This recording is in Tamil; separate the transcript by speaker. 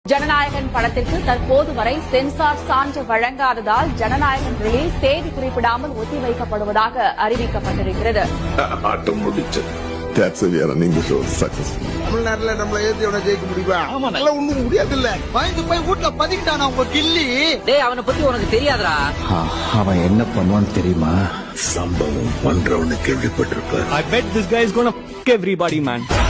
Speaker 1: ஜனநாயகன் படத்திற்கு தற்போது வரை சென்சார் சான்று வழங்காததால் ஜனநாயகன் ரிலீஸ் தேதி குறிப்பிடாமல் ஒத்திவைக்கப்படுவதாக அறிவிக்கப்பட்டிருக்கிறது.
Speaker 2: தமிழ்நாட்டுல நம்மள ஏத்தி அவனை ஜெயிக்க முடியுமா? நல்லா ஒண்ணும் முடியாது இல்ல. பயந்து போய் வீட்டுல பதிக்கிட்டான் உங்க கில்லி.
Speaker 3: டேய் அவனை பத்தி உனக்கு தெரியாதடா.
Speaker 4: அவன் என்ன பண்ணுவான்னு தெரியுமா?
Speaker 2: சம்பவம் பண்றவனு கேள்விப்பட்டிருப்பார்.
Speaker 4: I bet this guy is gonna f*** everybody, man.